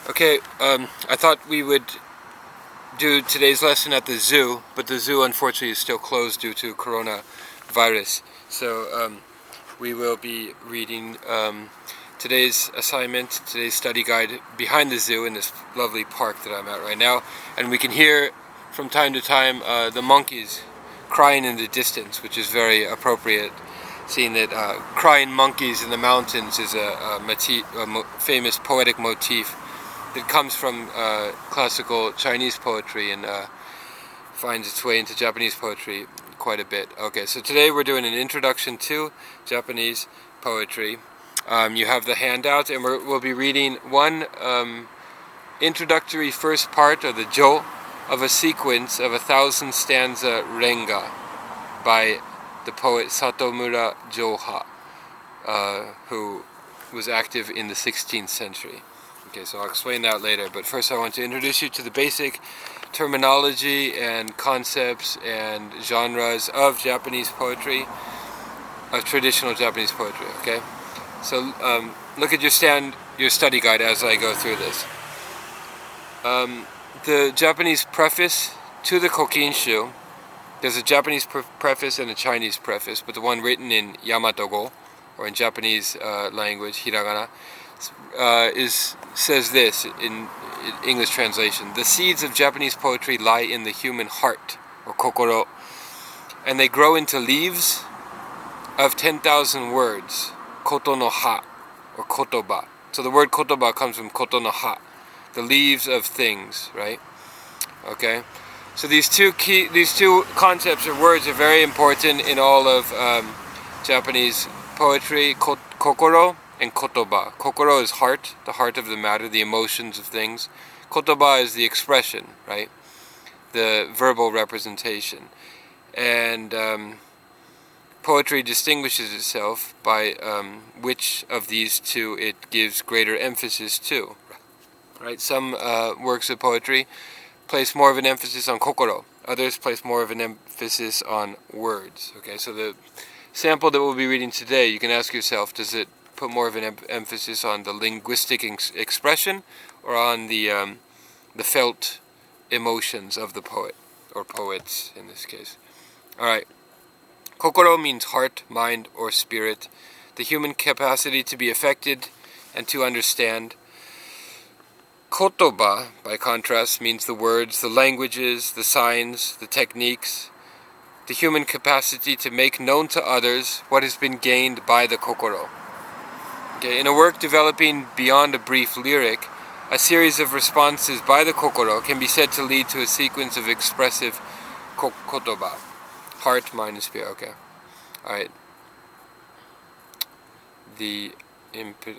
Okay, I thought we would do today's lesson at the zoo, but the zoo unfortunately is still closed due to coronavirus. So we will be reading today's assignment, today's study guide behind the zoo in this lovely park that I'm at right now. And we can hear from time to time the monkeys crying in the distance, which is very appropriate, seeing that crying monkeys in the mountains is a famous poetic motif that comes from classical Chinese poetry and finds its way into Japanese poetry quite a bit. Okay, so today we're doing an introduction to Japanese poetry. You have the handout, and we'll be reading one introductory first part, or the Jō, of a sequence of 1,000 stanza Renga by the poet Satomura Jōha, who was active in the 16th century. Okay, so I'll explain that later, but first I want to introduce you to the basic terminology and concepts and genres of Japanese poetry, of traditional Japanese poetry, okay? So look at your study guide as I go through this. The Japanese preface to the Kokinshu, there's a Japanese preface and a Chinese preface, but the one written in Yamato-go, or in Japanese language, hiragana, says this in English translation: the seeds of Japanese poetry lie in the human heart, or kokoro, and they grow into leaves of 10,000 words, koto no ha, or kotoba. So the word kotoba comes from koto no ha, the leaves of things, right? Okay, so these two concepts or words are very important in all of Japanese poetry: kokoro and kotoba. Kokoro is heart, the heart of the matter, the emotions of things. Kotoba is the expression, right? The verbal representation. And poetry distinguishes itself by which of these two it gives greater emphasis to, right? Some works of poetry place more of an emphasis on kokoro. Others place more of an emphasis on words. Okay, so the sample that we'll be reading today, you can ask yourself, does it put more of an emphasis on the linguistic expression or on the felt emotions of the poet, or poets in this case? Alright. Kokoro means heart, mind, or spirit, the human capacity to be affected and to understand. Kotoba, by contrast, means the words, the languages, the signs, the techniques, the human capacity to make known to others what has been gained by the kokoro. Okay, in a work developing beyond a brief lyric, a series of responses by the kokoro can be said to lead to a sequence of expressive kotoba. Heart, mind, and spirit. Okay. Alright.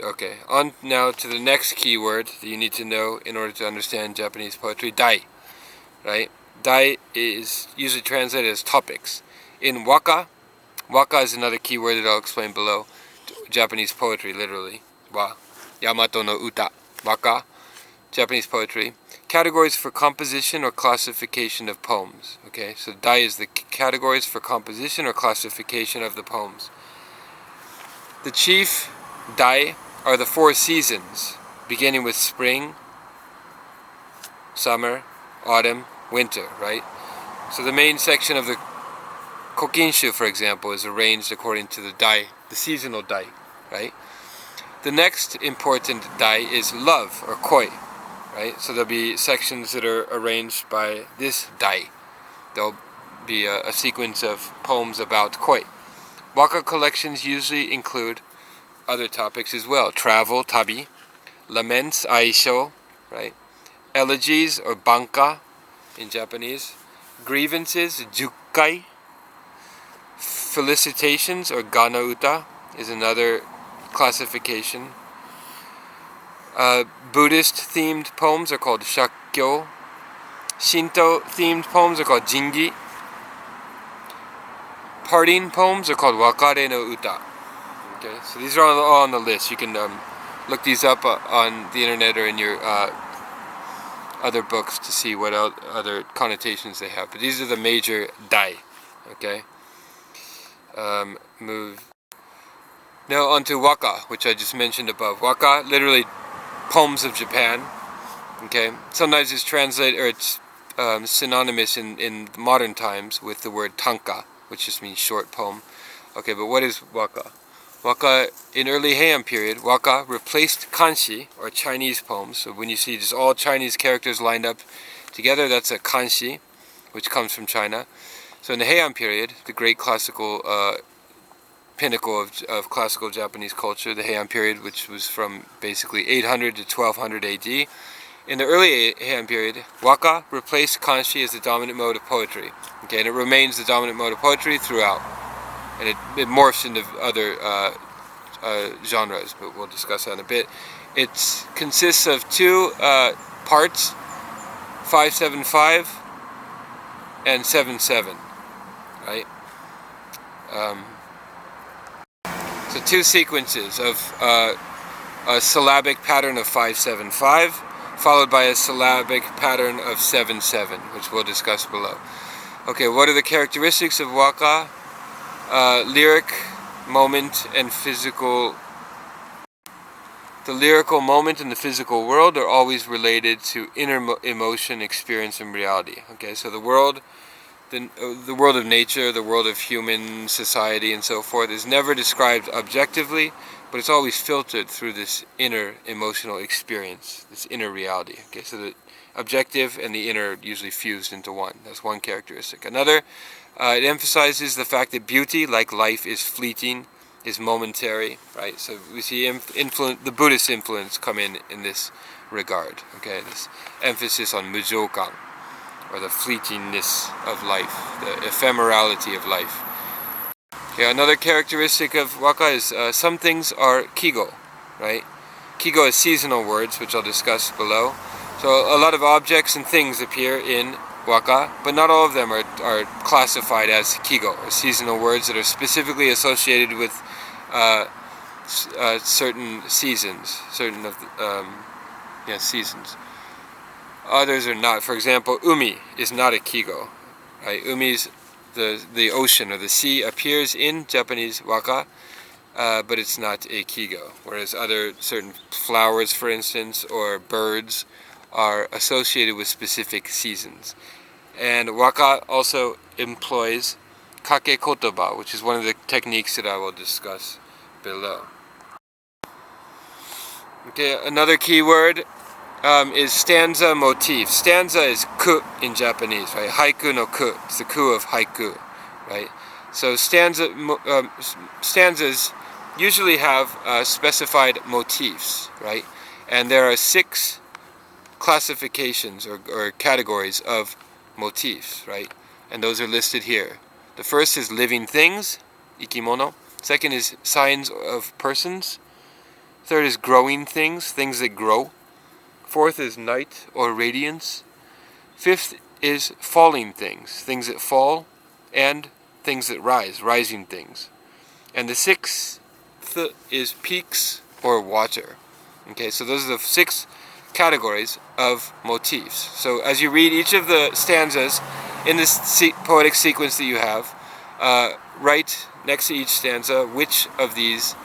Okay. On now to the next key word that you need to know in order to understand Japanese poetry: dai. Right? Dai is usually translated as topics. In waka is another key word that I'll explain below. Japanese poetry, literally. Wa. Yamato no uta. Waka. Japanese poetry. Categories for composition or classification of poems. Okay, so dai is the categories for composition or classification of the poems. The chief dai are the 4 seasons, beginning with spring, summer, autumn, winter, right? So the main section of the Kokinshu, for example, is arranged according to the dai, the seasonal dai, right? The next important dai is love, or koi, right? So there'll be sections that are arranged by this dai. There'll be a sequence of poems about koi. Waka collections usually include other topics as well: travel, tabi; laments, aisho, right? Elegies, or banka in Japanese; grievances, jukai; felicitations, or gana uta, is another classification. Buddhist-themed poems are called shakkyo. Shinto-themed poems are called jingi. Parting poems are called wakare no uta. Okay, so these are all on the list. You can look these up on the internet or in your other books to see what other connotations they have. But these are the major dai. Okay. Move. Now onto waka, which I just mentioned above. Waka, literally poems of Japan. Okay, sometimes it's translated, or it's synonymous in modern times with the word tanka, which just means short poem. Okay, but what is waka? Waka, in early Heian period, waka replaced kanshi, or Chinese poems. So when you see just all Chinese characters lined up together, that's a kanshi, which comes from China. So in the Heian period, the great classical pinnacle of classical Japanese culture, the Heian period, which was from basically 800 to 1200 AD. In the early Heian period, waka replaced kanshi as the dominant mode of poetry. Okay, and it remains the dominant mode of poetry throughout. And it morphs into other genres, but we'll discuss that in a bit. It consists of two parts, 575 and 77, right? So two sequences of a syllabic pattern of 575, followed by a syllabic pattern of 77, which we'll discuss below. Okay, what are the characteristics of waka? Lyric, moment, and physical. The lyrical moment and the physical world are always related to inner emotion, experience, and reality. Okay, so the world of nature, the world of human society, and so forth is never described objectively, but it's always filtered through this inner emotional experience, this inner reality. Okay, so the objective and the inner usually fused into one. That's one characteristic. Another, it emphasizes the fact that beauty, like life, is fleeting, is momentary, right? So we see the Buddhist influence come in this regard. Okay, this emphasis on mujokan, or the fleetingness of life, the ephemerality of life. Okay, another characteristic of waka is some things are kigo, right? Kigo is seasonal words, which I'll discuss below. So a lot of objects and things appear in waka, but not all of them are classified as kigo, or seasonal words that are specifically associated with certain seasons, certain of the, seasons. Others are not. For example, umi is not a kigo, right? Umi's the ocean or the sea appears in Japanese waka, but it's not a kigo. Whereas other certain flowers, for instance, or birds are associated with specific seasons. And waka also employs kake kotoba, which is one of the techniques that I will discuss below. Okay, another key word is stanza motif. Stanza is ku in Japanese, right? Haiku no ku. It's the ku of haiku, right? So stanzas usually have specified motifs, right? And there are 6 classifications or categories of motifs, right? And those are listed here. The first is living things, ikimono. Second is signs of persons. Third is growing things, things that grow. Fourth is night or radiance. Fifth is falling things, things that fall, and things that rise, rising things. And the 6th is peaks or water. Okay, so those are the 6 categories of motifs. So as you read each of the stanzas in this poetic sequence that you have, write next to each stanza which of these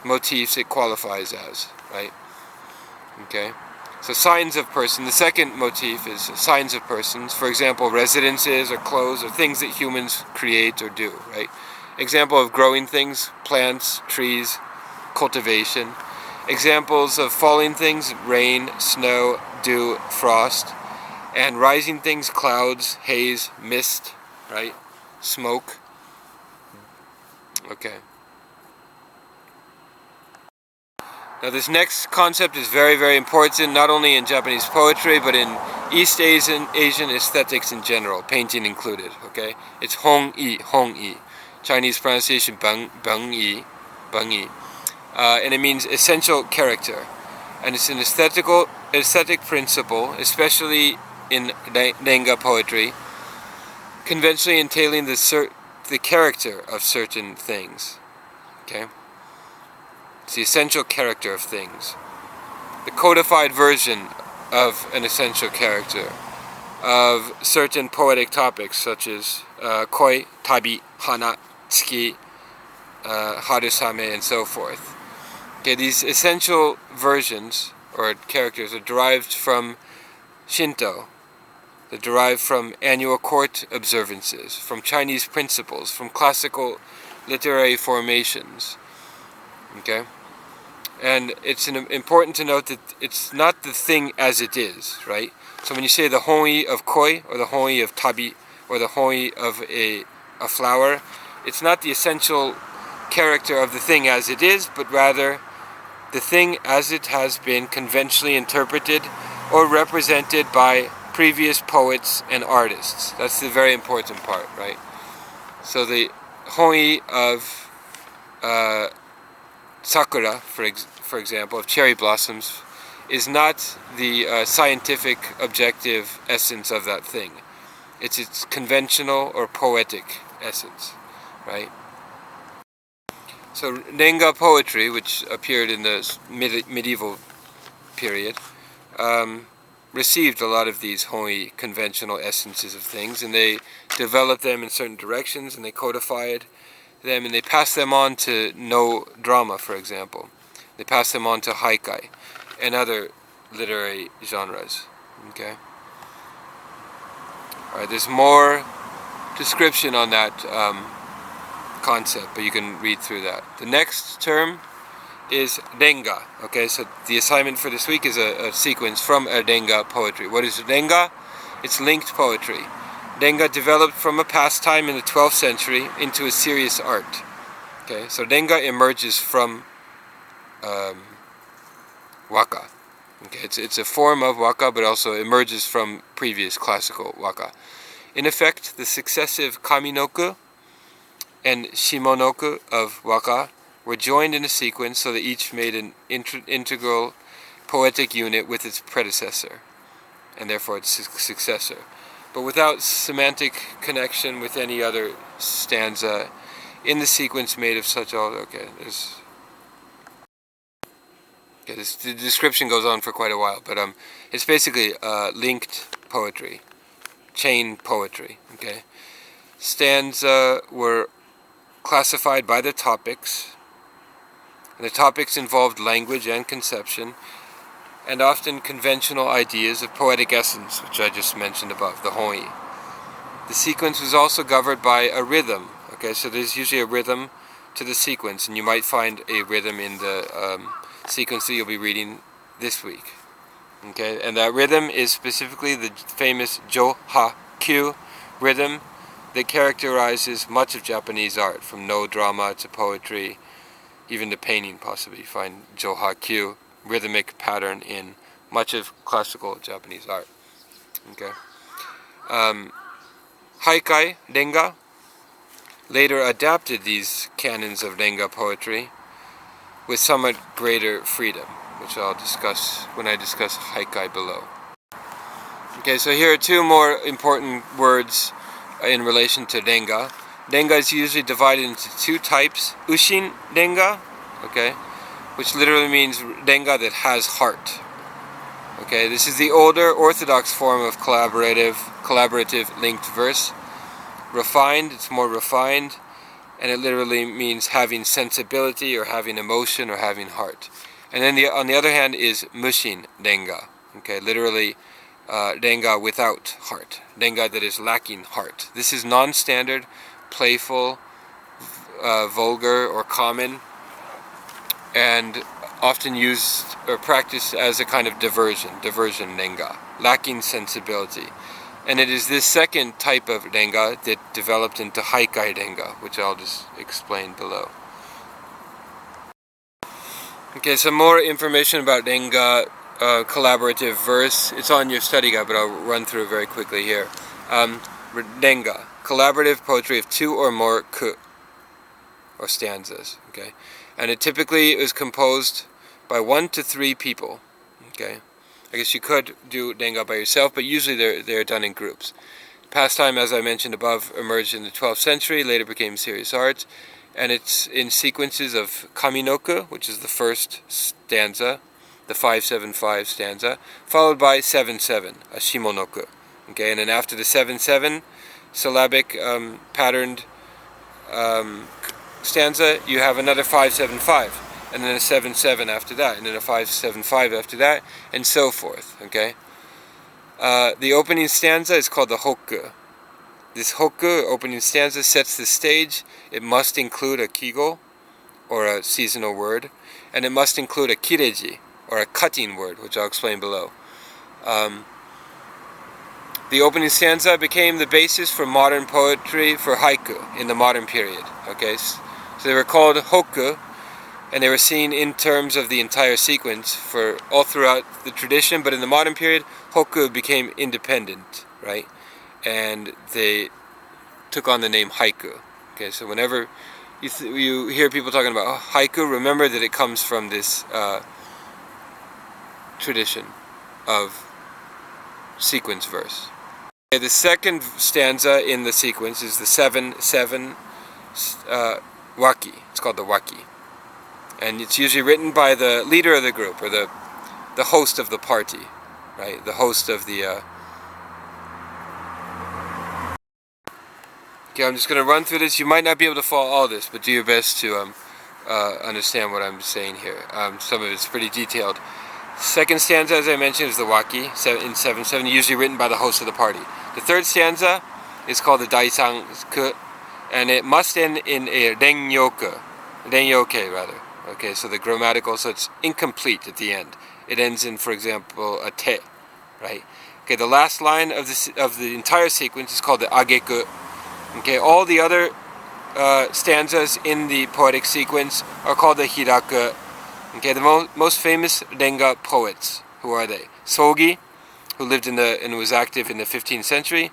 motifs it qualifies as, right? Okay, so signs of person. The second motif is signs of persons. For example, residences or clothes or things that humans create or do, right? Example of growing things, plants, trees, cultivation. Examples of falling things, rain, snow, dew, frost. And rising things, clouds, haze, mist, right? Smoke. Okay. Now this next concept is very, very important, not only in Japanese poetry, but in East Asian aesthetics in general, painting included, okay? It's hong-i. Chinese pronunciation bang-i. And it means essential character. And it's an aesthetic principle, especially in Renga poetry, conventionally entailing the character of certain things, okay? It's the essential character of things. The codified version of an essential character of certain poetic topics such as koi, tabi, hana, tsuki, harusame, and so forth. Okay, these essential versions or characters are derived from Shinto. They're derived from annual court observances, from Chinese principles, from classical literary formations. Okay? And it's important to note that it's not the thing as it is, right? So when you say the hoi of koi, or the hoi of tabi, or the hoi of a flower, it's not the essential character of the thing as it is, but rather the thing as it has been conventionally interpreted or represented by previous poets and artists. That's the very important part, right? So the hoi of sakura, for example, of cherry blossoms, is not the scientific, objective essence of that thing. It's its conventional or poetic essence, right? So Renga poetry, which appeared in the medieval period, received a lot of these hoi conventional essences of things, and they developed them in certain directions, and they codified them, and they passed them on to no drama, for example. They passed them on to haikai and other literary genres. Okay. All right. There's more description on that concept, but you can read through that. The next term is Renga. Okay, so the assignment for this week is a sequence from a Renga poetry. What is Renga? It's linked poetry. Renga developed from a pastime in the 12th century into a serious art. Okay, so Renga emerges from waka. Okay, it's a form of waka, but also emerges from previous classical waka. In effect, the successive kaminoku and shimonoku of waka were joined in a sequence so that each made an integral poetic unit with its predecessor, and therefore its successor, but without semantic connection with any other stanza in the sequence made of such all. The description goes on for quite a while, but it's basically linked poetry, chain poetry. Okay, stanza were classified by the topics, and the topics involved language and conception, and often conventional ideas of poetic essence, which I just mentioned above, the hoi. The sequence was also governed by a rhythm. Okay, so there's usually a rhythm to the sequence, and you might find a rhythm in the sequence that you'll be reading this week. Okay, and that rhythm is specifically the famous Jo-ha-kyu rhythm that characterizes much of Japanese art, from no drama to poetry, even to painting possibly. You find Jo-ha-kyu rhythmic pattern in much of classical Japanese art. Okay. Haikai, Renga, later adapted these canons of Renga poetry with somewhat greater freedom, which I'll discuss when I discuss haikai below. Okay, so here are two more important words in relation to Renga. Renga is usually divided into two types. Ushin Renga, okay, which literally means Renga that has heart. Okay, this is the older orthodox form of collaborative linked verse. Refined, it's more refined, and it literally means having sensibility or having emotion or having heart. And then on the other hand is Mushin Renga, okay, literally Renga without heart, Renga that is lacking heart. This is non-standard, playful, vulgar or common, and often used or practiced as a kind of diversion Renga, lacking sensibility. And it is this second type of Renga that developed into haikai Renga, which I'll just explain below. Okay, some more information about Renga collaborative verse. It's on your study guide, but I'll run through it very quickly here. Renga, collaborative poetry of two or more ku, or stanzas. Okay, and it typically is composed by 1 to 3 people. Okay, I guess you could do Renga by yourself, but usually they're done in groups. Pastime, as I mentioned above, emerged in the 12th century, later became serious art, and it's in sequences of kaminoku, which is the first stanza, the 5-7-5 stanza, followed by 7-7, a shimonoku. Okay, and then after the 7-7 syllabic patterned stanza, you have another 5-7-5, and then a 7-7 after that, and then a 5-7-5 after that, and so forth. Okay. The opening stanza is called the hokku. This hokku, opening stanza, sets the stage. It must include a kigo, or a seasonal word, and it must include a kireji, or a cutting word, which I'll explain below. The opening stanza became the basis for modern poetry for haiku in the modern period. Okay, so they were called hokku, and they were seen in terms of the entire sequence for all throughout the tradition. But in the modern period, hokku became independent, right? And they took on the name haiku. Okay, so whenever you hear people talking about haiku, remember that it comes from this tradition of sequence verse. Okay, the second stanza in the sequence is the 7-7 waki. It's called the waki. And it's usually written by the leader of the group, or the host of the party, right? The host of the... Okay, I'm just going to run through this. You might not be able to follow all this, but do your best to understand what I'm saying here. Some of it's pretty detailed. Second stanza, as I mentioned, is the waki, in 7-7, usually written by the host of the party. The third stanza is called the daisanku, and it must end in a renyoke rather. Okay, so the grammatical, so it's incomplete at the end. It ends in, for example, a te, right? Okay, the last line of the entire sequence is called the ageku. Okay, all the other stanzas in the poetic sequence are called the hiraku. Okay, the most famous Renga poets, who are they? Sogi, who lived and was active in the 15th century.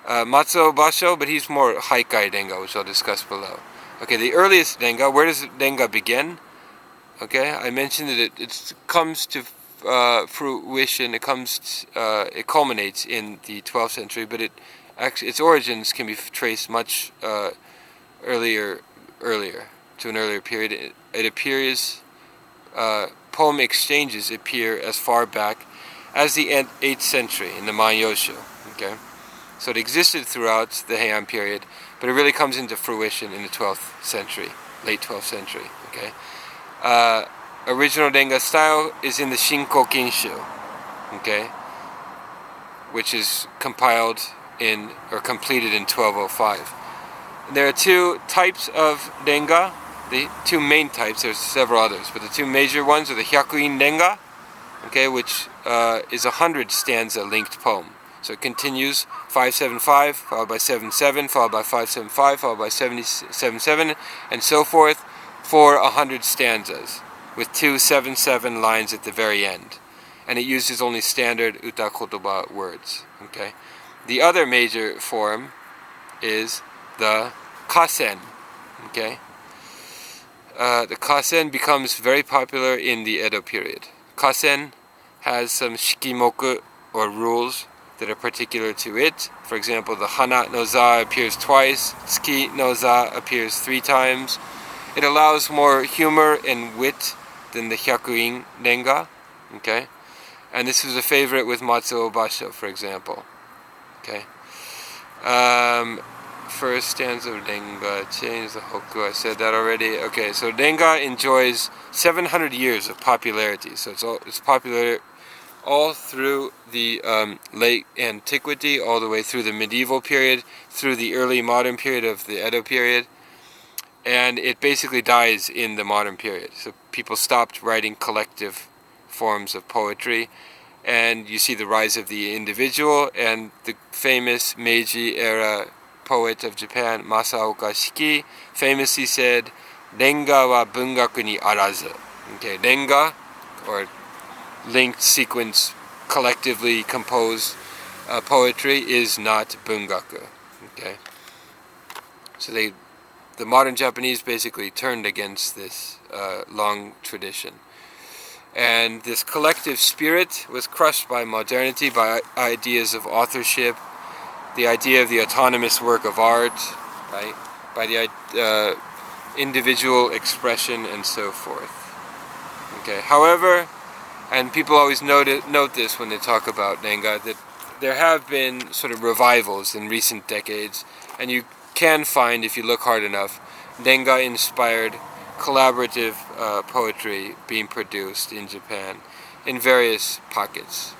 Matsuo Basho, but he's more Heikai Renga, which I'll discuss below. Okay, the earliest Renga, where does Renga begin? Okay, I mentioned that it comes to fruition, it culminates in the 12th century, but its origins can be traced much earlier to an earlier period. It appears, poem exchanges appear as far back as the 8th century in the Manyoshu. Okay, so it existed throughout the Heian period, but it really comes into fruition in the 12th century, late 12th century. Okay, original Renga style is in the Shinko Kinshu, okay, which is compiled completed in 1205. There are two types of Renga, the two main types. There's several others, but the two major ones are the Hyakuin Renga, okay, which is 100 stanza linked poem. So it continues 5-7-5, followed by 7-7, followed by 5-7-5, followed by 7-7, and so forth for 100 stanzas, with 2 7-7 lines at the very end. And it uses only standard uta kotoba words. Okay. The other major form is the kasen. Okay. The kasen becomes very popular in the Edo period. Kasen has some shikimoku, or rules, that are particular to it. For example, the hana no za appears twice, tsuki no za appears 3 times. It allows more humor and wit than the hyakuin renga. Okay, and this was a favorite with Matsuo Basho, for example. Okay. First stanza of Renga, change the hokku, I said that already. Okay, so Renga enjoys 700 years of popularity. So it's popular all through the late antiquity, all the way through the medieval period, through the early modern period of the Edo period, and it basically dies in the modern period. So people stopped writing collective forms of poetry, and you see the rise of the individual, and the famous Meiji Era poet of Japan, Masaoka Shiki, famously said, Renga wa bungaku ni arazu. Okay, Renga, or linked sequence, collectively composed poetry, is not bungaku. Okay, so the modern Japanese basically turned against this long tradition, and this collective spirit was crushed by modernity, by ideas of authorship, the idea of the autonomous work of art, right, by the individual expression and so forth. Okay, however, and people always note this when they talk about Renga, that there have been sort of revivals in recent decades, and you can find, if you look hard enough, Renga-inspired collaborative poetry being produced in Japan in various pockets.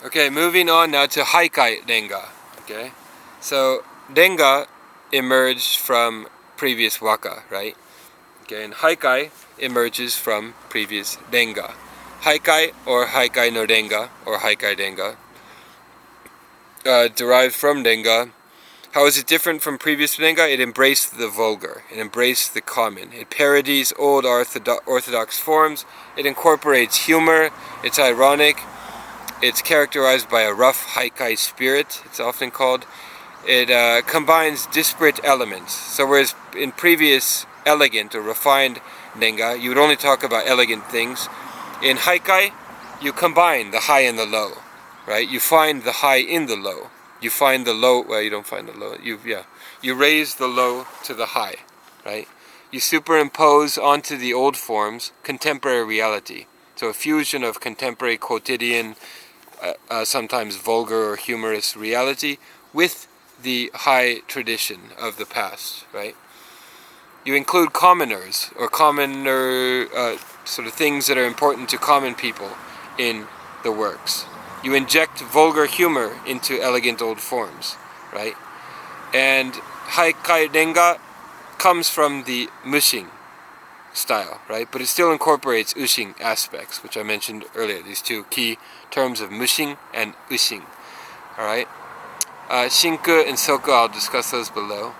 Okay, moving on now to Heikai Renga. Okay, so Renga emerged from previous waka, right? Okay, and Heikai emerges from previous Renga. Heikai or Heikai no Renga or Heikai Renga derived from Renga. How is it different from previous Renga? It embraced the vulgar. It embraced the common. It parodies old orthodox forms. It incorporates humor. It's ironic. It's characterized by a rough Heikai spirit, it's often called. It combines disparate elements. So whereas in previous elegant or refined Renga, you would only talk about elegant things, in Heikai, you combine the high and the low, right? You find the high in the low. You find the low, well, you don't find the low. You raise the low to the high, right? You superimpose onto the old forms contemporary reality. So a fusion of contemporary quotidian, sometimes vulgar or humorous reality with the high tradition of the past, right? You include commoners or commoner sort of things that are important to common people in the works. You inject vulgar humor into elegant old forms, right? And Heikai Renga comes from the Mushin style, right? But it still incorporates Ushin aspects, which I mentioned earlier. These two key terms of Mushin and Ushin, all right? Shinku and Soku, I'll discuss those below.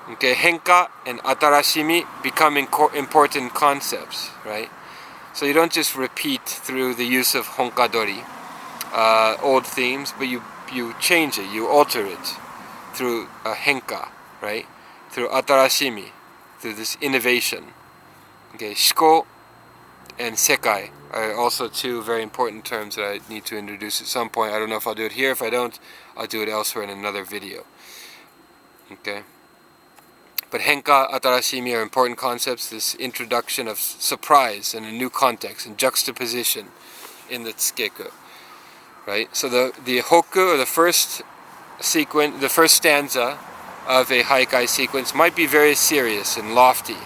Okay, Henka and Atarashimi become important concepts, right? So you don't just repeat through the use of Honkadori, old themes, but you change it, you alter it through Henka, right? Through Atarashimi, through this innovation. Okay, Shiko and Sekai are also two very important terms that I need to introduce at some point. I don't know if I'll do it here. If I don't, I'll do it elsewhere in another video. Okay. But Henka, Atarashimi are important concepts, this introduction of surprise and a new context and juxtaposition in the tsukeku, right? So the hokku, or the first sequence, the first stanza of a Heikai sequence might be very serious and lofty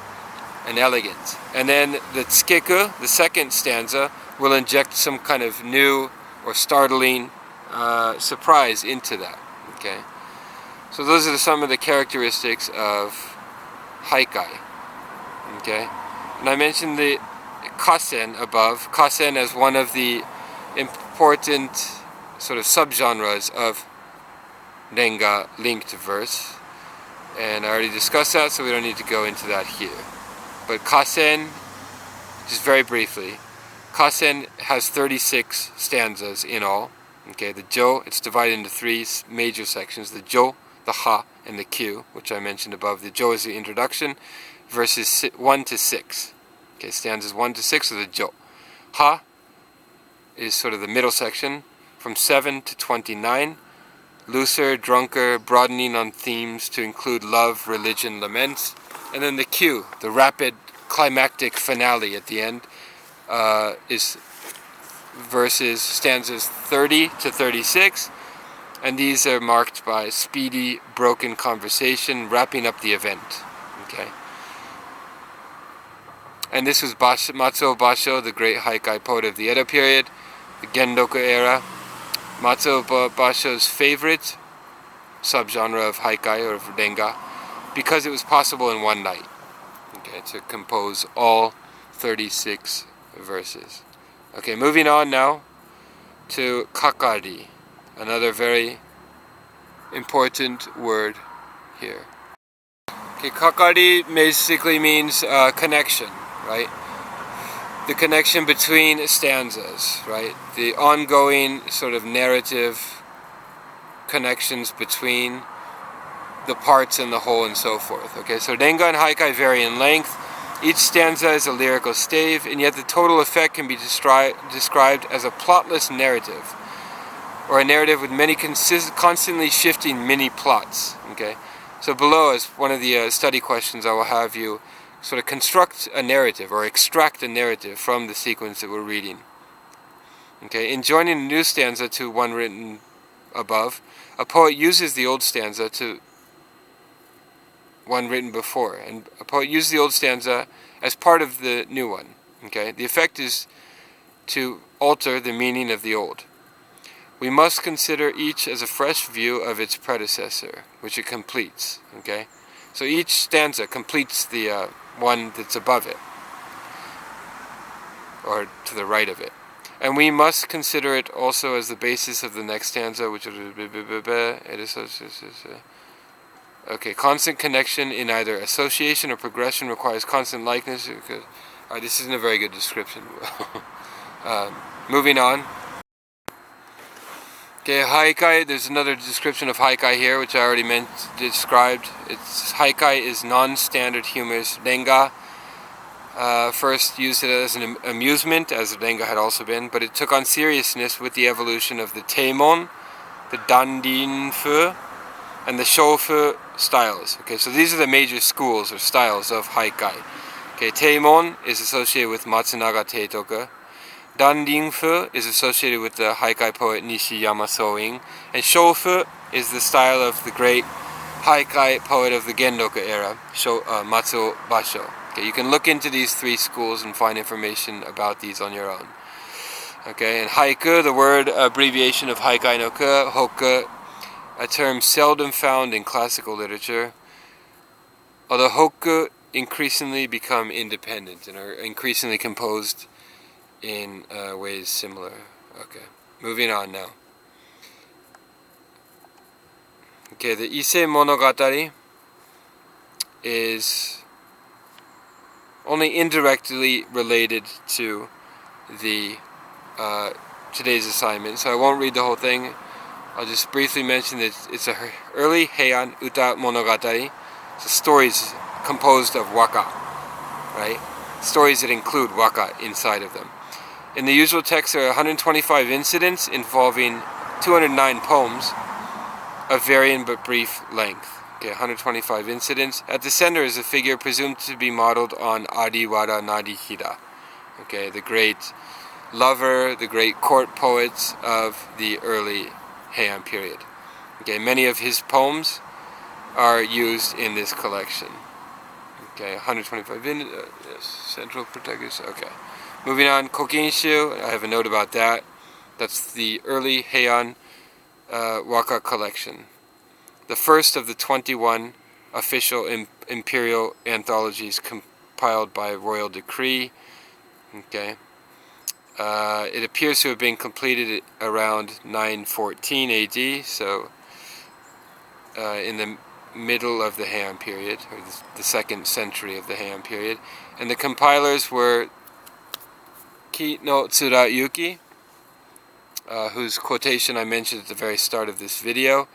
and elegant. And then the tsukeku, the second stanza, will inject some kind of new or startling surprise into that, okay? So those are some of the characteristics of Heikai, okay? And I mentioned the kasen above, kasen as one of the important sort of subgenres of Renga linked verse, and I already discussed that, so we don't need to go into that here. But kasen, just very briefly, kasen has 36 stanzas in all. Okay, the jo, it's divided into three major sections: the jo, the ha, and the kyu, which I mentioned above. The jo is the introduction, verses 1 to 6. Okay, stanzas 1 to 6 are the jo. Ha is sort of the middle section, from 7 to 29. Looser, drunker, broadening on themes to include love, religion, laments. And then the kyu, the rapid climactic finale at the end, is stanzas 30 to 36. And these are marked by speedy, broken conversation, wrapping up the event. Okay. And this was Matsuo Basho, the great Heikai poet of the Edo period, the Genroku era. Matsuo Basho's favorite subgenre of Heikai, or of Renga, because it was possible in one night, okay, to compose all 36 verses. Okay, moving on now to kakari, another very important word here. Okay, kakari basically means connection, right? The connection between stanzas, right? The ongoing sort of narrative connections between the parts and the whole and so forth. Okay, so Renga and Heikai vary in length. Each stanza is a lyrical stave, and yet the total effect can be described as a plotless narrative, or a narrative with many constantly shifting mini plots. Okay, so below, as one of the study questions, I will have you sort of construct a narrative or extract a narrative from the sequence that we're reading. Okay, in joining a new stanza to one written above, a poet uses the old stanza to one written before, and a poet used the old stanza as part of the new one. Okay, the effect is to alter the meaning of the old. We must consider each as a fresh view of its predecessor, which it completes. Okay, so each stanza completes the one that's above it, or to the right of it. And we must consider it also as the basis of the next stanza, which is okay. Constant connection in either association or progression requires constant likeness. Alright, this isn't a very good description. Moving on. Okay, haikai. There's another description of haikai here, which I already described. Haikai is non-standard humorous. Renga first used it as an amusement, as Renga had also been, but it took on seriousness with the evolution of the Teimon, the Dandinfu, and the Shofu styles. Okay, so these are the major schools or styles of haikai. Okay, Teimon is associated with Matsunaga Teitoku. Dandinfu is associated with the haikai poet Nishiyama Soin, and Shofu is the style of the great haikai poet of the Genroku era, Matsuo Basho. Okay, you can look into these three schools and find information about these on your own. Okay, and haiku, the word abbreviation of haikai no ku, hoku, a term seldom found in classical literature, although hoku increasingly become independent and are increasingly composed in ways similar. Okay, moving on now. Okay, the Ise Monogatari is only indirectly related to the today's assignment, so I won't read the whole thing. I'll just briefly mention that it's an early Heian Uta Monogatari. So stories composed of waka, right? Stories that include waka inside of them. In the usual text, there are 125 incidents involving 209 poems of varying but brief length. Okay, 125 incidents. At the center is a figure presumed to be modeled on Ariwara Narihira. Okay, the great lover, the great court poets of the early Heian period. Okay, many of his poems are used in this collection. Okay, 125 yes, central protagonist. Okay. Moving on, Kokinshu, I have a note about that. That's the early Heian waka collection. The first of the 21 official imperial anthologies compiled by royal decree. Okay. It appears to have been completed around 914 AD, so in the middle of the Heian period, or the 2nd century of the Heian period. And the compilers were Ki no Tsurayuki, whose quotation I mentioned at the very start of this video,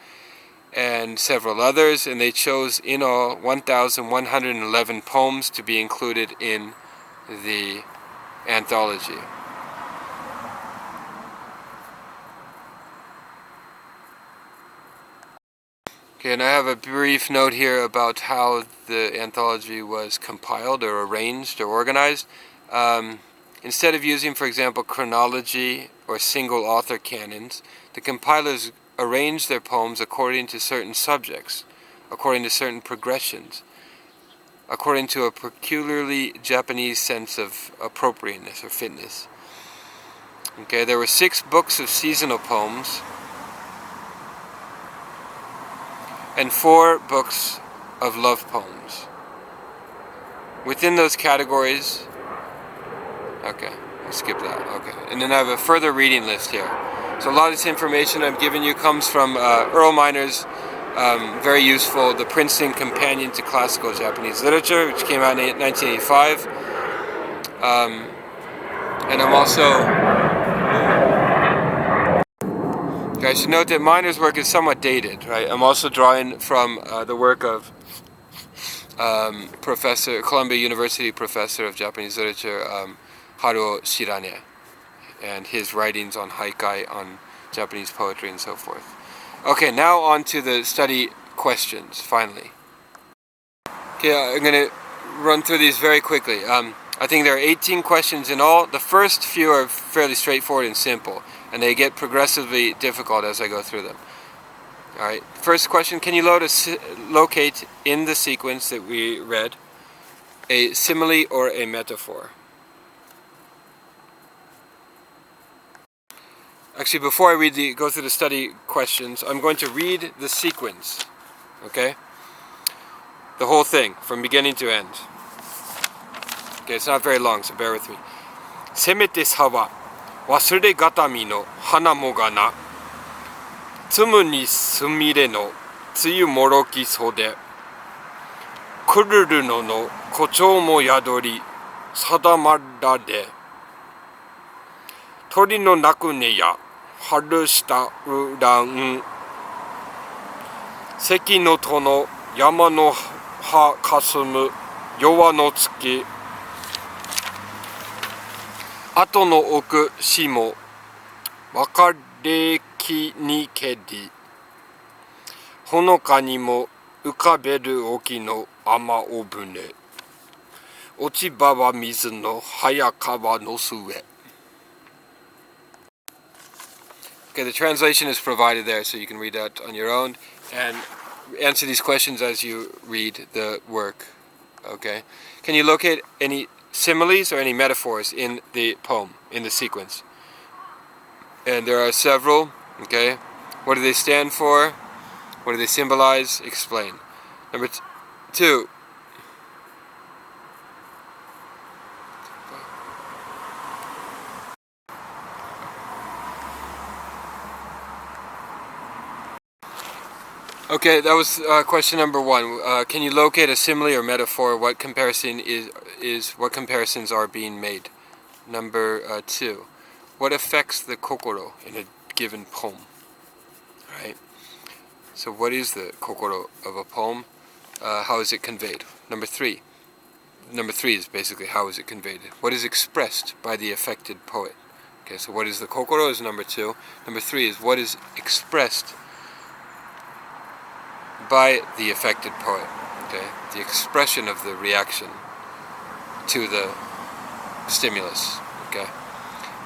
and several others, and they chose in all 1,111 poems to be included in the anthology. Okay, and I have a brief note here about how the anthology was compiled or arranged or organized. Instead of using, for example, chronology or single author canons, the compilers arranged their poems according to certain subjects, according to certain progressions, according to a peculiarly Japanese sense of appropriateness or fitness. Okay, there were 6 books of seasonal poems and 4 books of love poems. Within those categories, okay, I'll skip that, okay. And then I have a further reading list here. So a lot of this information I've given you comes from Earl Miner's very useful The Princeton Companion to Classical Japanese Literature, which came out in 1985. And I'm also... Okay, I should note that Miner's work is somewhat dated, right? I'm also drawing from the work of Columbia University professor of Japanese literature, Haruo Shirane, and his writings on haikai, on Japanese poetry, and so forth. Okay, now on to the study questions, finally. Okay, I'm going to run through these very quickly. I think there are 18 questions in all. The first few are fairly straightforward and simple, and they get progressively difficult as I go through them. Alright, first question, can you locate in the sequence that we read a simile or a metaphor? Actually, before I go through the study questions, I'm going to read the sequence, okay? The whole thing, from beginning to end. Okay, it's not very long, so bear with me. Semete sawa, wasure gatami no hana mo ga na, tsumu ni sumire no tsuyu moroki sode, kururu no kochou mo yadori sadamarade, tori no naku ne ya haru shita uran, seki no tono yama no ha kasumu yowa no tsuki, ato no oku shimo wakare ki ni kedi, honoka ni mo ukaberu oki no ama obune, ochiba wa mizu no hayakawa no sue. Okay, the translation is provided there, so you can read that on your own and answer these questions as you read the work. Okay, can you locate any similes or any metaphors in the poem, in the sequence? And there are several. Okay, what do they stand for? What do they symbolize? Explain. Number 2. Okay, that was question number 1. Can you locate a simile or metaphor? What what comparisons are being made? Number 2. What affects the kokoro in a given poem? Right. So what is the kokoro of a poem? How is it conveyed? Number 3. Number 3 is basically how is it conveyed. What is expressed by the affected poet? Okay, so what is the kokoro is number 2. Number 3 is what is expressed by the affected poet. Okay, the expression of the reaction to the stimulus. Okay.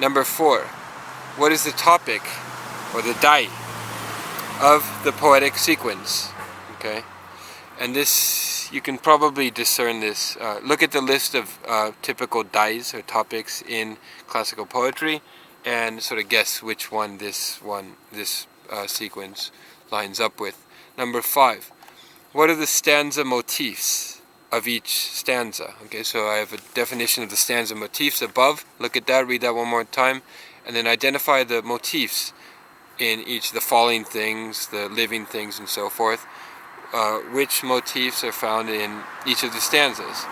Number 4. What is the topic or the dai of the poetic sequence? Okay. And this, you can probably discern this. Look at the list of typical dais or topics in classical poetry and sort of guess which one this sequence lines up with. Number 5. What are the stanza motifs of each stanza? Okay, so I have a definition of the stanza motifs above. Look at that, read that one more time, and then identify the motifs in each, the falling things, the living things, and so forth. Which motifs are found in each of the stanzas?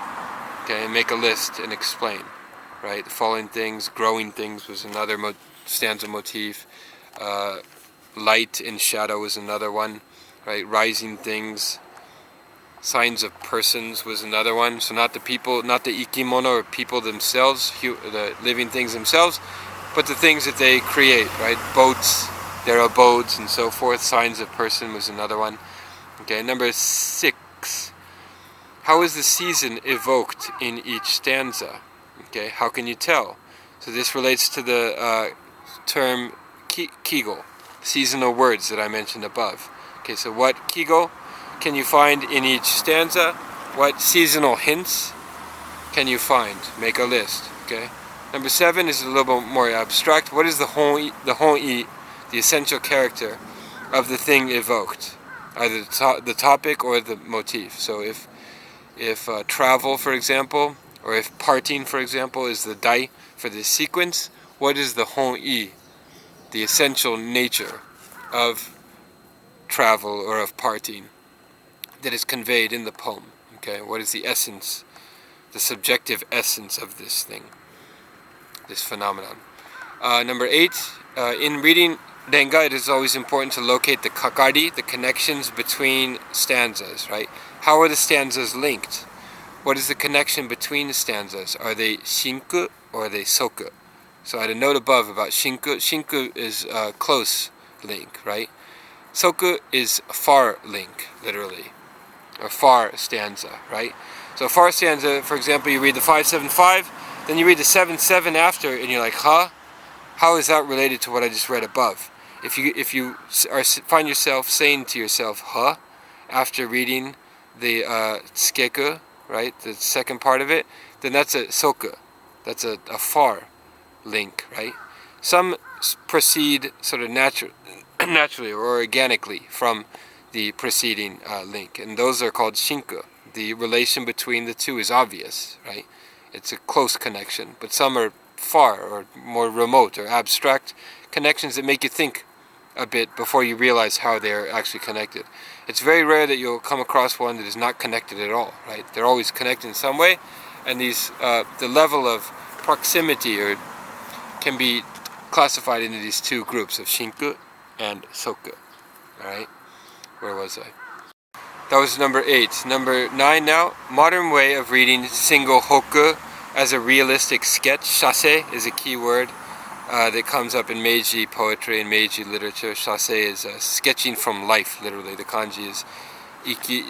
Okay, and make a list and explain. Right, the falling things, growing things was another stanza motif. Light and shadow was another one. Right, rising things, signs of persons was another one. So not the people, not the ikimono or people themselves, the living things themselves, but the things that they create. Right, boats, their abodes, and so forth. Signs of person was another one. Okay, number 6. How is the season evoked in each stanza? Okay, how can you tell? So this relates to the term kigo, seasonal words that I mentioned above. Okay, so what kigo can you find in each stanza? What seasonal hints can you find? Make a list. Okay. Number 7 is a little bit more abstract. What is the hon-i, the essential character of the thing evoked? Either the topic or the motif. So if travel, for example, or if parting, for example, is the dai for the sequence, what is the hon-i, the essential nature of travel or of parting that is conveyed in the poem? Okay, what is the essence, the subjective essence of this thing, this phenomenon? Number 8, in reading Renga, it is always important to locate the kakari, the connections between stanzas, right? How are the stanzas linked? What is the connection between the stanzas? Are they shinku or are they soku? So I had a note above about shinku. Shinku is a close link, right? Soku is a far link, literally. Or far stanza, right? So far stanza, for example, you read the 575, then you read the 7-7 after, and you're like, huh? How is that related to what I just read above? If you find yourself saying to yourself "huh" after reading the tsukeku, right, the second part of it, then that's a soku. That's a far link, right? Some proceed sort of naturally or organically from the preceding link, and those are called shinku. The relation between the two is obvious, right? It's a close connection, but some are far or more remote or abstract connections that make you think a bit before you realize how they're actually connected. It's very rare that you'll come across one that is not connected at all, right? They're always connected in some way, and these the level of proximity can be classified into these two groups of shinku and soku. All right, where was I? That was number 8. Number 9 now. Modern way of reading single hoku as a realistic sketch. Shase is a key word that comes up in Meiji poetry and Meiji literature. Shase is sketching from life, literally. The kanji is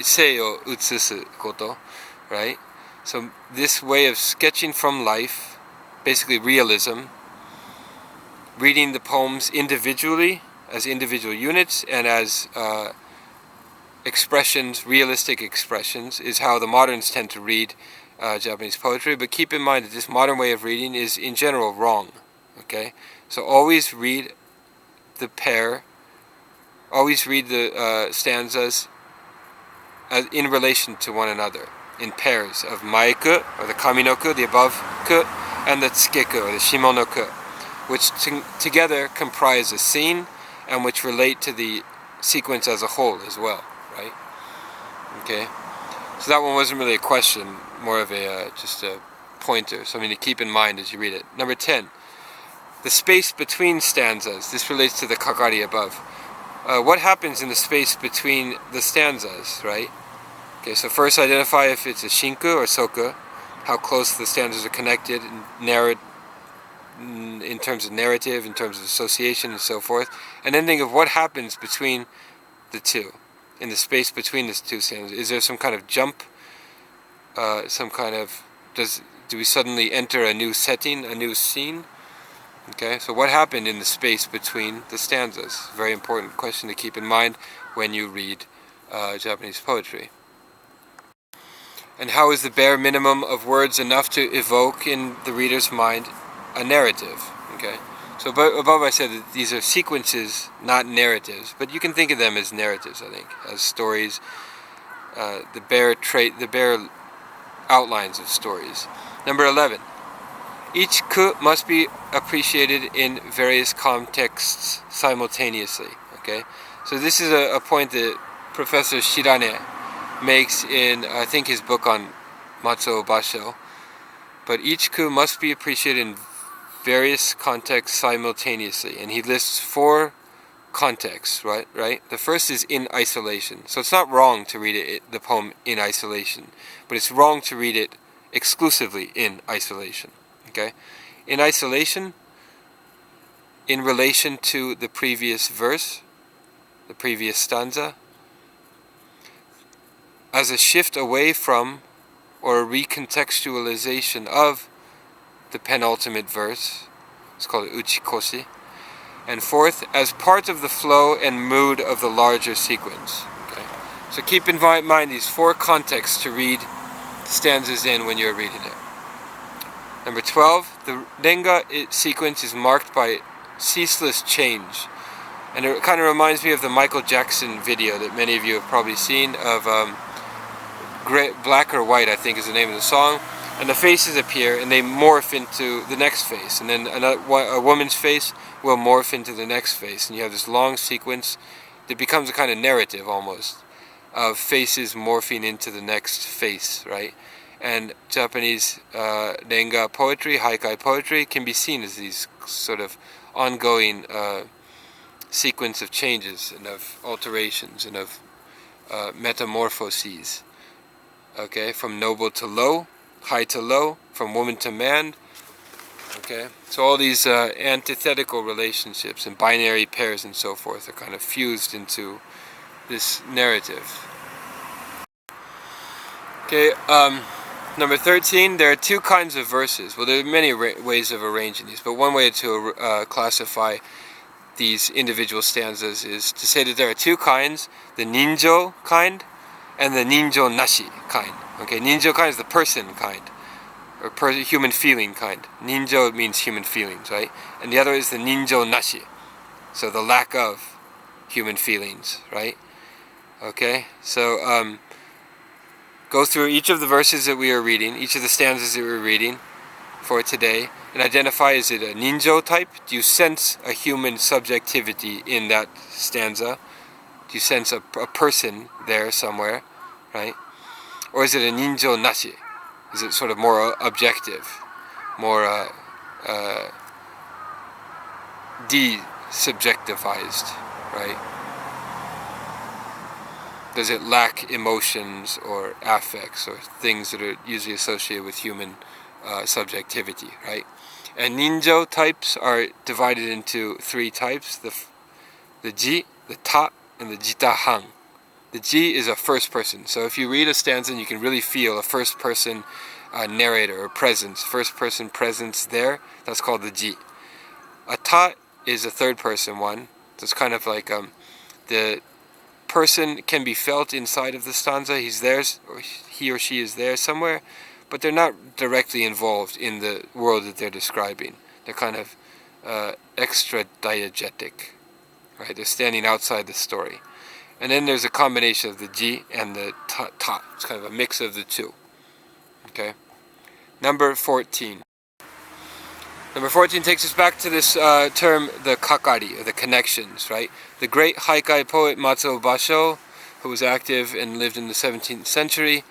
sei o utsusu koto, right? So this way of sketching from life, basically realism, reading the poems individually, as individual units, and as expressions, realistic expressions, is how the moderns tend to read Japanese poetry. But keep in mind that this modern way of reading is in general wrong. Okay? So always read the pair, always read the stanzas in relation to one another, in pairs of maeku, or the kaminoku, the above ku, and the tsukeku, or the shimonoku, which together comprise a scene and which relate to the sequence as a whole as well, right? Okay, so that one wasn't really a question, more of a just a pointer, something to keep in mind as you read it. Number 10, the space between stanzas. This relates to the kakari above. What happens in the space between the stanzas, right? Okay, so first identify if it's a shinku or soku, how close the stanzas are connected, in terms of narrative, in terms of association, and so forth. And then think of what happens between the two, in the space between the two stanzas. Is there some kind of jump? Do we suddenly enter a new setting, a new scene? Okay, so what happened in the space between the stanzas? Very important question to keep in mind when you read Japanese poetry. And how is the bare minimum of words enough to evoke in the reader's mind a narrative? Okay, so above I said that these are sequences, not narratives, but you can think of them as narratives, I think, as stories, the bare outlines of stories. Number 11. Each ku must be appreciated in various contexts simultaneously. Okay, so this is a point that Professor Shirane makes in, I think, his book on Matsuo Basho. But each ku must be appreciated in various contexts simultaneously, and he lists 4 contexts. Right. The first is in isolation. So it's not wrong to read the poem in isolation, but it's wrong to read it exclusively in isolation. Okay, in isolation, in relation to the previous verse, the previous stanza, as a shift away from or a recontextualization of the penultimate verse. It's called uchikoshi. And fourth, as part of the flow and mood of the larger sequence. Okay, so keep in mind these 4 contexts to read stanzas in when you're reading it. Number 12, the Renga sequence is marked by ceaseless change. And it kind of reminds me of the Michael Jackson video that many of you have probably seen of Black or White, I think is the name of the song. And the faces appear and they morph into the next face. And then a woman's face will morph into the next face. And you have this long sequence that becomes a kind of narrative almost of faces morphing into the next face, right? And Japanese Renga poetry, haikai poetry, can be seen as these sort of ongoing sequence of changes and of alterations and of metamorphoses. Okay, from noble to low, high to low, from woman to man. Okay, so all these antithetical relationships and binary pairs and so forth are kind of fused into this narrative. Okay, number 13, there are 2 kinds of verses. Well, there are many ways of arranging these, but one way to classify these individual stanzas is to say that there are two kinds, the ninjo kind and the ninjo nashi kind. Okay, ninjo kind is the person kind, or human feeling kind. Ninjo means human feelings, right? And the other is the ninjo nashi, so the lack of human feelings, right? Okay, so go through each of the verses that we are reading, each of the stanzas that we're reading for today, and identify, is it a ninjo type? Do you sense a human subjectivity in that stanza? Do you sense a person there somewhere, right? Or is it a ninjo nashi? Is it sort of more objective, more de-subjectivized, right? Does it lack emotions or affects or things that are usually associated with human subjectivity, right? And ninjo types are divided into three types: the ji, the ta, and the jitahan. The ji is a first person. So if you read a stanza and you can really feel a first person narrator or presence, first person presence there, that's called the ji. A ta is a third person one. So it's kind of like the person can be felt inside of the stanza. He's there, or he or she is there somewhere, but they're not directly involved in the world that they're describing. They're kind of extra diegetic, right? They're standing outside the story. And then there's a combination of the ji and the ta. It's kind of a mix of the two. Okay. Number 14. Number 14 takes us back to this term, the kakari, or the connections, right? The great haikai poet Matsuo Basho, who was active and lived in the 17th century,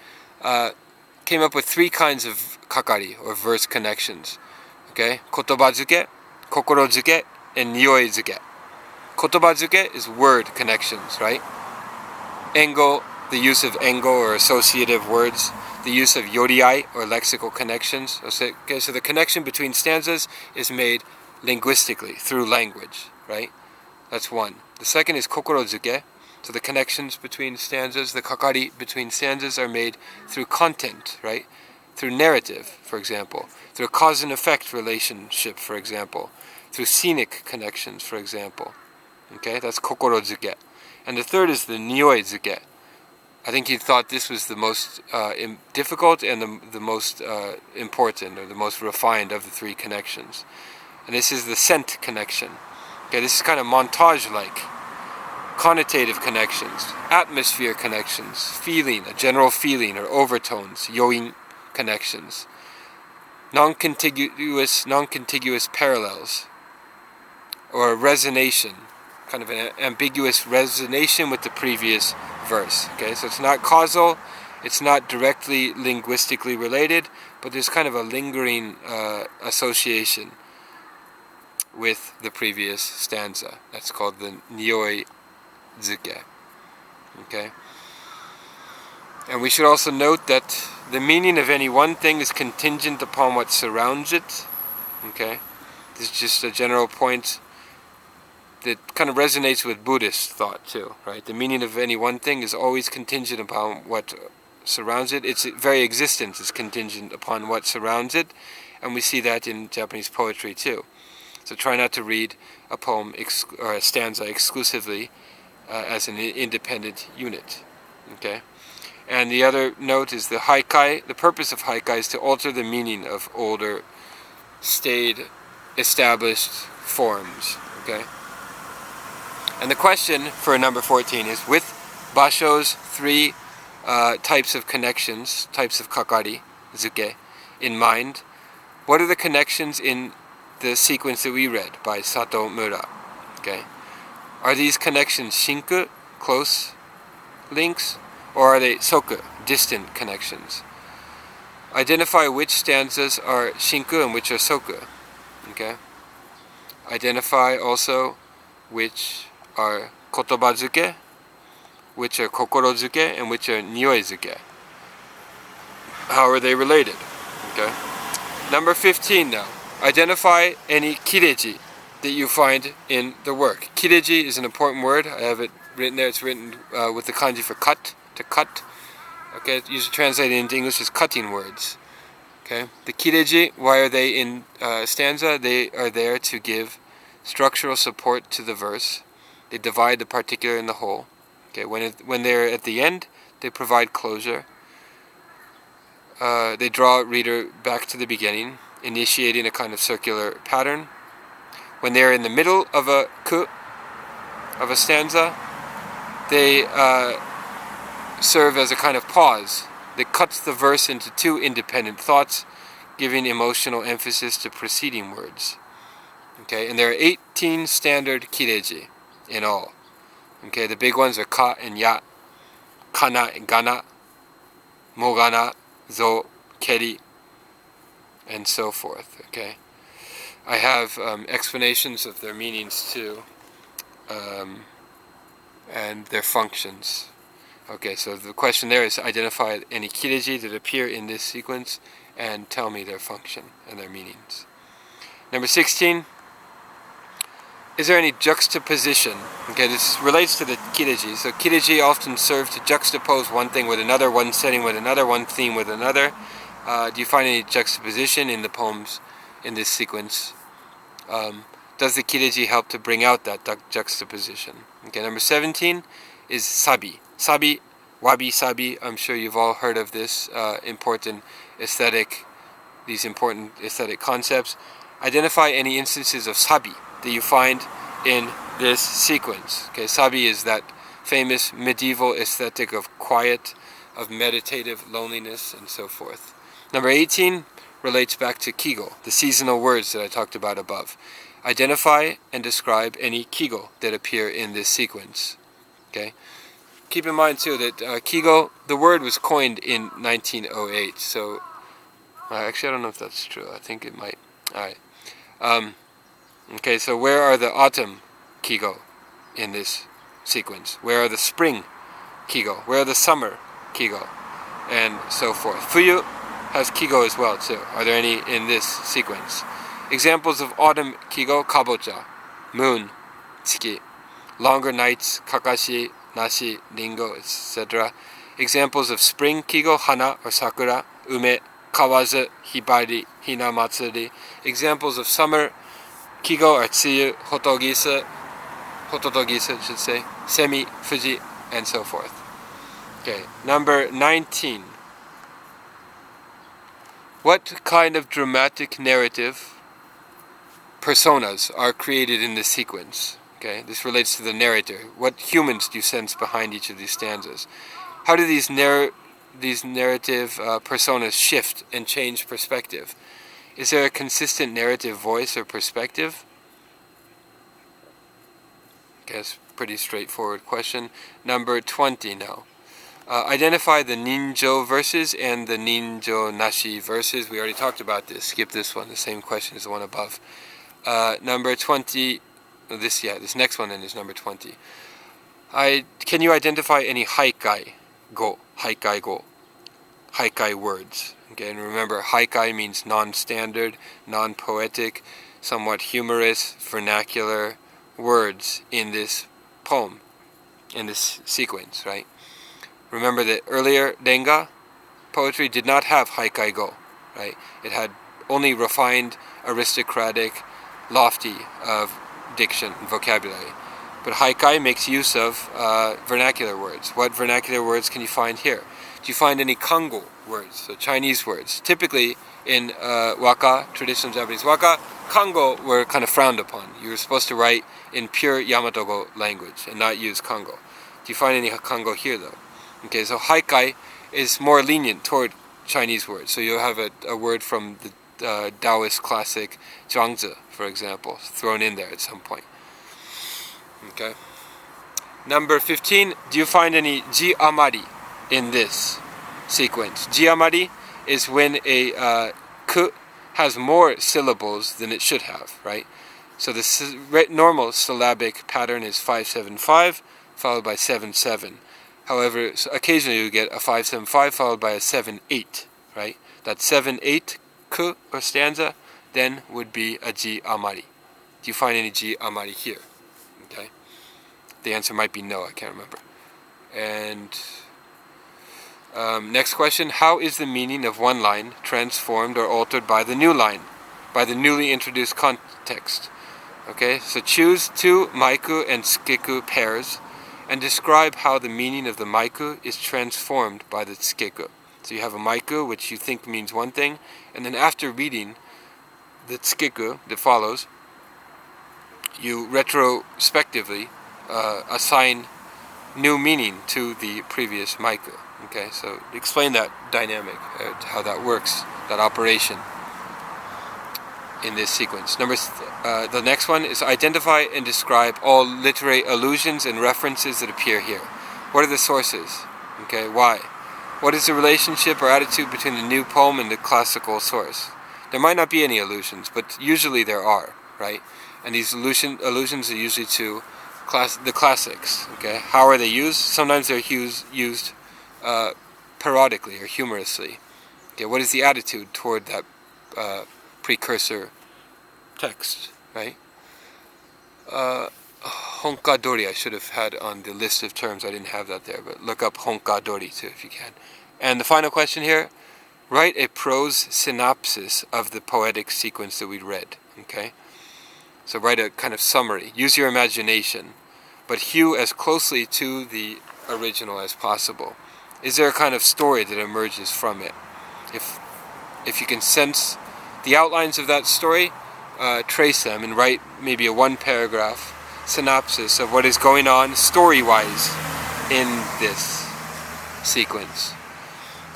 came up with three kinds of kakari, or verse connections. Okay? Kotobazuke, kokorozuke, and nyoizuke. Kotobazuke is word connections, right? Engo, the use of engo, or associative words. The use of yoriai, or lexical connections. Okay, so the connection between stanzas is made linguistically, through language, right? That's one. The second is kokorozuke. So the connections between stanzas, the kakari between stanzas, are made through content, right? Through narrative, for example. Through a cause and effect relationship, for example. Through scenic connections, for example. Okay, that's kokorozuke. And the third is the nyoizuke. I think he thought this was the most difficult and the most important, or the most refined of the three connections. And this is the scent connection. Okay, this is kind of montage-like. Connotative connections, atmosphere connections, feeling, a general feeling, or overtones, yoin connections. Non-contiguous parallels, or a resonation, kind of an ambiguous resonation with the previous verse. Okay, so it's not causal, it's not directly linguistically related, but there's kind of a lingering association with the previous stanza. That's called the nyoizuke. Okay, and we should also note that the meaning of any one thing is contingent upon what surrounds it. Okay, this is just a general point that kind of resonates with Buddhist thought too, right? The meaning of any one thing is always contingent upon what surrounds it. Its very existence is contingent upon what surrounds it, and we see that in Japanese poetry too. So try not to read a poem or a stanza exclusively as an independent unit. Okay, and the other note is the haikai. The purpose of haikai is to alter the meaning of older, staid, established forms. Okay. And the question for number 14 is, with Basho's three types of connections, types of kakari, zuke, in mind, what are the connections in the sequence that we read by Sato Mura? Okay, are these connections shinku, close links, or are they soku, distant connections? Identify which stanzas are shinku and which are soku. Okay, identify also which are kotobazuke, which are kokorozuke, and which are nyoizuke. How are they related? Okay. Number 15 now. Identify any kireji that you find in the work. Kireji is an important word. I have it written there. It's written with the kanji for cut, to cut. Okay, it's usually translated into English as cutting words. Okay. The kireji, why are they in stanza? They are there to give structural support to the verse. They divide the particular and the whole. Okay, when they're at the end, they provide closure. They draw reader back to the beginning, initiating a kind of circular pattern. When they're in the middle of a stanza, they serve as a kind of pause that cuts the verse into two independent thoughts, giving emotional emphasis to preceding words. Okay, and there are 18 standard kireji in all. Okay, the big ones are ka and ya, kana and gana, mogana, zo, keri, and so forth. Okay, I have explanations of their meanings too, and their functions. Okay, so the question there is identify any kireji that appear in this sequence and tell me their function and their meanings. Number 16. Is there any juxtaposition? Okay, this relates to the kireji. So kireji often serve to juxtapose one thing with another, one setting with another, one theme with another. Do you find any juxtaposition in the poems in this sequence? Does the kireji help to bring out that juxtaposition? Okay, number 17 is sabi. Sabi, wabi sabi. I'm sure you've all heard of this these important aesthetic concepts. Identify any instances of sabi that you find in this sequence. Okay, sabi is that famous medieval aesthetic of quiet, of meditative loneliness, and so forth. Number 18 relates back to kigo, the seasonal words that I talked about above. Identify and describe any kigo that appear in this sequence. Okay. Keep in mind too that kigo, the word was coined in 1908. So, actually, I don't know if that's true. I think it might. All right. Okay, so where are the autumn kigo in this sequence? Where are the spring kigo? Where are the summer kigo? And so forth. Fuyu has kigo as well too. Are there any in this sequence? Examples of autumn kigo: kabocha, moon, tsuki. Longer nights: kakashi, nashi, ringo, etc. Examples of spring kigo: hana or sakura, ume, kawazu, hibari, hinamatsuri. Examples of summer kigo are tsuyu, hototogisa should say, semi, fuji, and so forth. Okay, number 19. What kind of dramatic narrative personas are created in this sequence? Okay, this relates to the narrator. What humans do you sense behind each of these stanzas? How do these narrative personas shift and change perspective? Is there a consistent narrative voice or perspective? Okay, that's a pretty straightforward question. Number 20 now. Identify the ninjo verses and the ninjo nashi verses. We already talked about this. Skip this one. The same question as the one above. Number 20. This next one then is number 20. Can you identify any haikai go? Haikai words. Okay, and remember, haikai means non-standard, non-poetic, somewhat humorous, vernacular words in this poem, in this sequence, right? Remember that earlier Renga poetry did not have haikai go, right? It had only refined, aristocratic, lofty diction and vocabulary. But haikai makes use of vernacular words. What vernacular words can you find here? Do you find any kango words, so Chinese words? Typically in waka, traditional Japanese waka, kango were kind of frowned upon. You were supposed to write in pure Yamato language and not use kango. Do you find any kango here though? Okay, so haikai is more lenient toward Chinese words. So you'll have a word from the Taoist classic Zhuangzi, for example, thrown in there at some point. Okay. Number 15, do you find any ji amari in this sequence? Ji amari is when a ku has more syllables than it should have, right? So the normal syllabic pattern is 5-7-5 followed by 7-7. However, occasionally you get a 5-7-5 followed by a 7-8, right? That 7-8 ku or stanza then would be a ji amari. Do you find any ji amari here? Okay. The answer might be no, I can't remember. And next question, how is the meaning of one line transformed or altered by the new line, by the newly introduced context? Okay, so choose 2 maiku and tsukeku pairs and describe how the meaning of the maiku is transformed by the tsukeku. So you have a maiku, which you think means one thing, and then after reading the tsukeku that follows, you retrospectively assign new meaning to the previous maiku. Okay, so explain that dynamic, how that works, that operation in this sequence. The next one is identify and describe all literary allusions and references that appear here. What are the sources? Okay, why? What is the relationship or attitude between the new poem and the classical source? There might not be any allusions, but usually there are, right? And these allusions are usually to the classics. Okay, how are they used? Sometimes they're used parodically or humorously. Okay, what is the attitude toward that precursor text, right? Honka dori I should have had on the list of terms. I didn't have that there, but look up honka dori too if you can. And the final question here, write a prose synopsis of the poetic sequence that we read. Okay, so write a kind of summary. Use your imagination, but hew as closely to the original as possible. Is there a kind of story that emerges from it? If you can sense the outlines of that story, trace them and write maybe a 1-paragraph synopsis of what is going on story-wise in this sequence.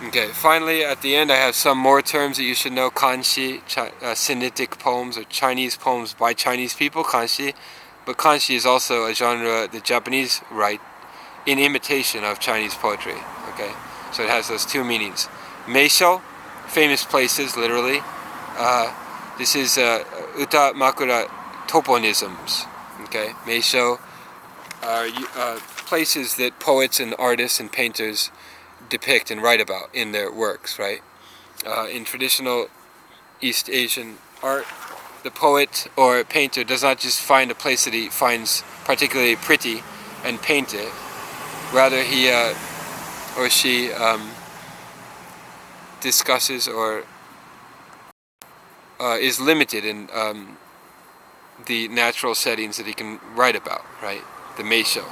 Okay, finally at the end I have some more terms that you should know. Kanshi, Sinitic poems or Chinese poems by Chinese people, kanshi. But kanshi is also a genre the Japanese write in imitation of Chinese poetry. Okay, so it has those 2 meanings. Meisho, famous places, literally. This is uta makura toponisms. Okay, meisho are places that poets and artists and painters depict and write about in their works, right? In traditional East Asian art, the poet or painter does not just find a place that he finds particularly pretty and paint it. Rather, he or she discusses or is limited in the natural settings that he can write about, right? The meisho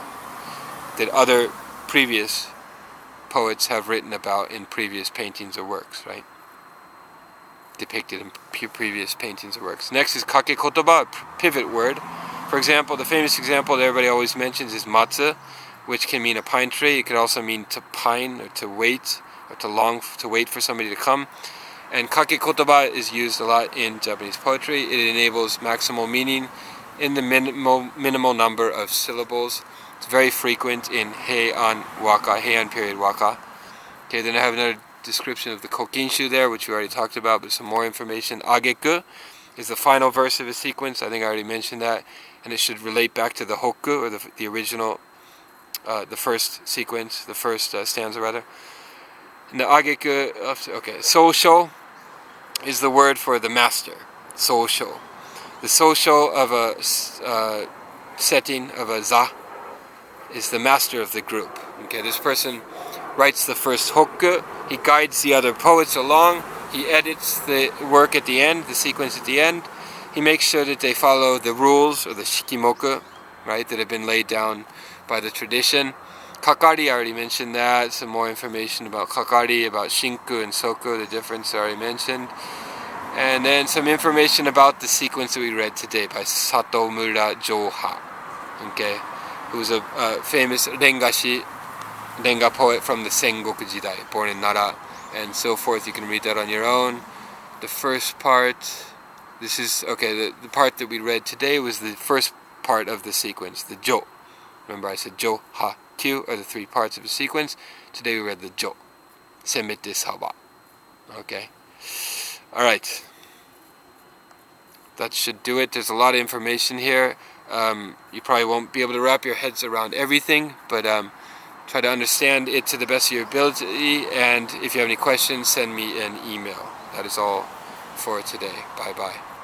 that other previous poets have written about in previous paintings or works, right? Depicted in previous paintings or works. Next is kake kotoba, pivot word. For example, the famous example that everybody always mentions is matsu, which can mean a pine tree. It could also mean to pine or to wait or to wait for somebody to come. And kake kotoba is used a lot in Japanese poetry. It enables maximal meaning in the minimal number of syllables. It's very frequent in Heian waka, Heian period waka. Okay, then I have another description of the kokinshu there, which we already talked about, but some more information. Ageku is the final verse of a sequence. I think I already mentioned that. And it should relate back to the hokku, or the original, the first sequence, the first stanza rather. And the ageku, okay, sousho is the word for the master, sousho. The sousho of a setting of a za is the master of the group. Okay, this person writes the first hokku, he guides the other poets along, he edits the work at the end, the sequence at the end, he makes sure that they follow the rules, or the shikimoku, right, that have been laid down by the tradition. Kakari, I already mentioned that, some more information about kakari, about shinku and soku, the difference I already mentioned. And then some information about the sequence that we read today by Satomura Joha, okay, who's a famous Renga poet from the Sengoku Jidai, born in Nara, and so forth. You can read that on your own. The first part, this is, okay, the part that we read today was the first part of the sequence, the Jo. Remember I said Jo, Ha, Kyu are the 3 parts of the sequence. Today we read the Jo, Semete Saba. Okay. Alright. That should do it. There's a lot of information here. You probably won't be able to wrap your heads around everything, but try to understand it to the best of your ability, and if you have any questions, send me an email. That is all for today. Bye-bye.